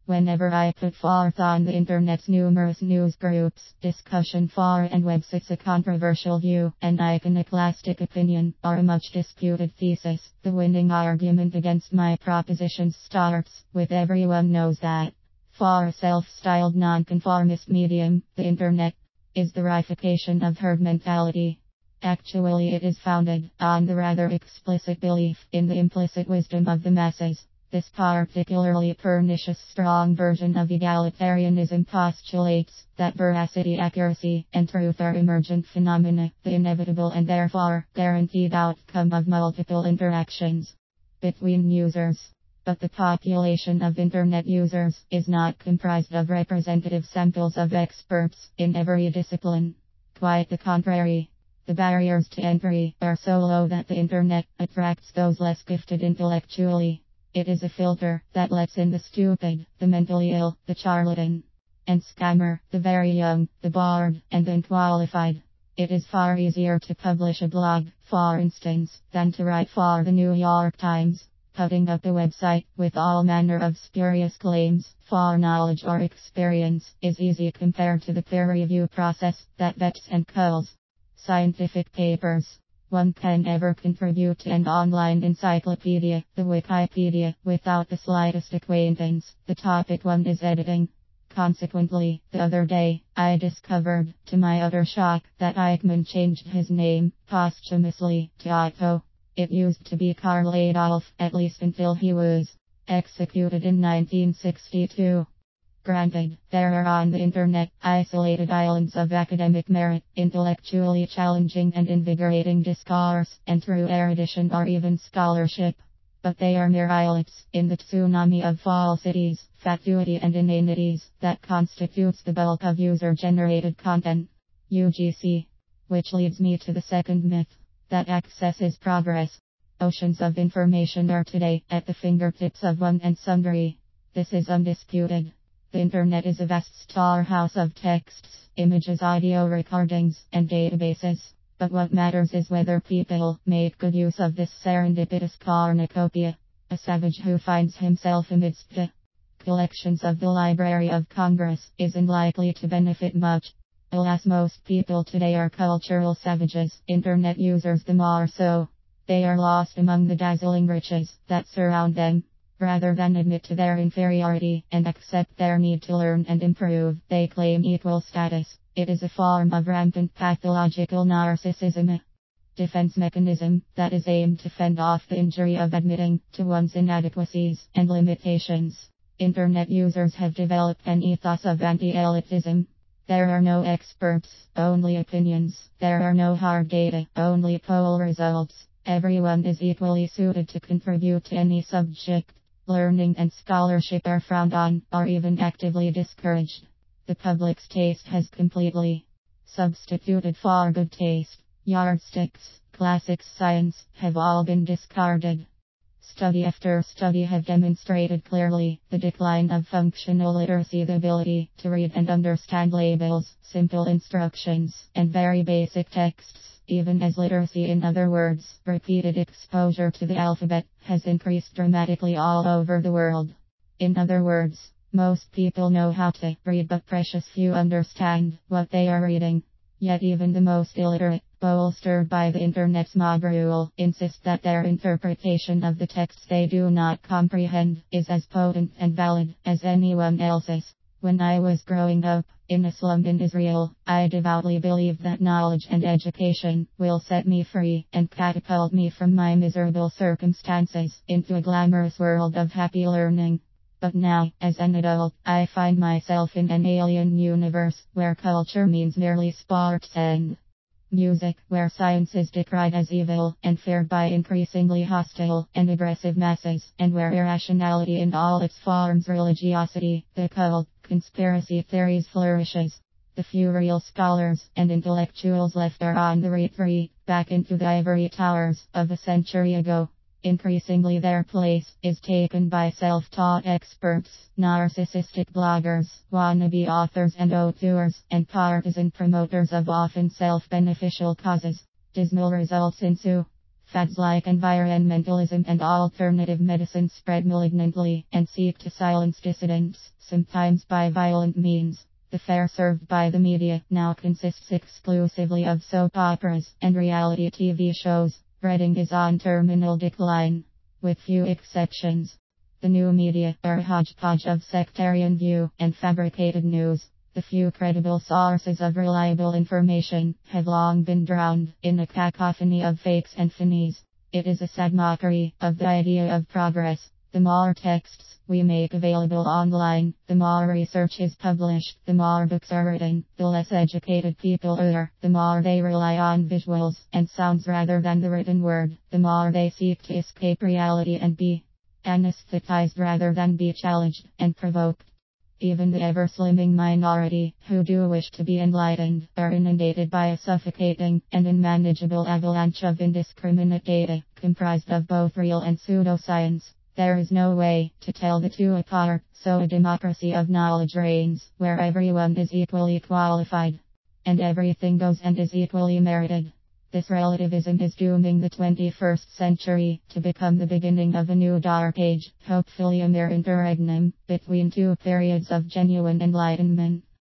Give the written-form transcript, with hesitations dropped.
Whenever I put forth on the internet's numerous news groups, discussion fora and websites a controversial view, an iconoclastic opinion, or a much disputed thesis, the winning argument against my propositions starts with everyone knows that. For a self-styled nonconformist medium, the internet is the reification of herd mentality. Actually, it is founded on the rather explicit belief in the implicit wisdom of the masses. This particularly pernicious strong version of egalitarianism postulates that veracity, accuracy, and truth are emergent phenomena, the inevitable and therefore guaranteed outcome of multiple interactions between users. But the population of internet users is not comprised of representative samples of experts in every discipline. Quite the contrary. The barriers to entry are so low that the internet attracts those less gifted intellectually. It is a filter that lets in the stupid, the mentally ill, the charlatan and scammer, the very young, the bored, and the unqualified. It is far easier to publish a blog, for instance, than to write for the New York Times. Putting up a website with all manner of spurious claims for knowledge or experience is easy compared to the peer review process that vets and culls scientific papers. One can never contribute to an online encyclopedia, the Wikipedia, without the slightest acquaintance the topic one is editing. Consequently, the other day, I discovered, to my utter shock, that Eichmann changed his name, posthumously, to Otto. It used to be Karl Adolf, at least until he was executed in 1962. Granted, there are on the internet isolated islands of academic merit, intellectually challenging and invigorating discourse, and true erudition or even scholarship. But they are mere islets in the tsunami of falsities, fatuity and inanities that constitutes the bulk of user-generated content. UGC. Which leads me to the second myth, that access is progress. Oceans of information are today at the fingertips of one and sundry. This is undisputed. The internet is a vast storehouse of texts, images, audio recordings, and databases. But what matters is whether people make good use of this serendipitous cornucopia. A savage who finds himself amidst the collections of the Library of Congress isn't likely to benefit much. Alas, most people today are cultural savages, internet users the more so. They are lost among the dazzling riches that surround them. Rather than admit to their inferiority and accept their need to learn and improve, they claim equal status. It is a form of rampant pathological narcissism, a defense mechanism that is aimed to fend off the injury of admitting to one's inadequacies and limitations. Internet users have developed an ethos of anti-elitism. There are no experts, only opinions. There are no hard data, only poll results. Everyone is equally suited to contribute to any subject. Learning and scholarship are frowned on, or even actively discouraged. The public's taste has completely substituted for good taste. Yardsticks, classics, science, have all been discarded. Study after study have demonstrated clearly the decline of functional literacy, the ability to read and understand labels, simple instructions, and very basic texts. Even as literacy, in other words, repeated exposure to the alphabet, has increased dramatically all over the world. In other words, most people know how to read, but precious few understand what they are reading. Yet even the most illiterate, bolstered by the internet's mob rule, insist that their interpretation of the texts they do not comprehend is as potent and valid as anyone else's. When I was growing up in a slum in Israel, I devoutly believed that knowledge and education will set me free and catapult me from my miserable circumstances into a glamorous world of happy learning. But now, as an adult, I find myself in an alien universe where culture means merely sports and music, where science is decried as evil and feared by increasingly hostile and aggressive masses, and where irrationality in all its forms, religiosity, the occult, conspiracy theories flourishes. The few real scholars and intellectuals left are on the retreat, back into the ivory towers of a century ago. Increasingly their place is taken by self-taught experts, narcissistic bloggers, wannabe authors and auteurs, and partisan promoters of often self-beneficial causes. Dismal results ensue. Fads like environmentalism and alternative medicine spread malignantly and seek to silence dissidents, sometimes by violent means. The fare served by the media now consists exclusively of soap operas and reality TV shows. Reading is on terminal decline, with few exceptions. The new media are a hodgepodge of sectarian view and fabricated news. The few credible sources of reliable information have long been drowned in a cacophony of fakes and finnies. It is a sad mockery of the idea of progress. The more texts we make available online, the more research is published, the more books are written, the less educated people are, the more they rely on visuals and sounds rather than the written word, the more they seek to escape reality and be anesthetized rather than be challenged and provoked. Even the ever-slimming minority, who do wish to be enlightened, are inundated by a suffocating and unmanageable avalanche of indiscriminate data, comprised of both real and pseudoscience. There is no way to tell the two apart, so a democracy of knowledge reigns, where everyone is equally qualified, and everything goes and is equally merited. This relativism is dooming the 21st century to become the beginning of a new dark age, hopefully a mere interregnum between two periods of genuine enlightenment.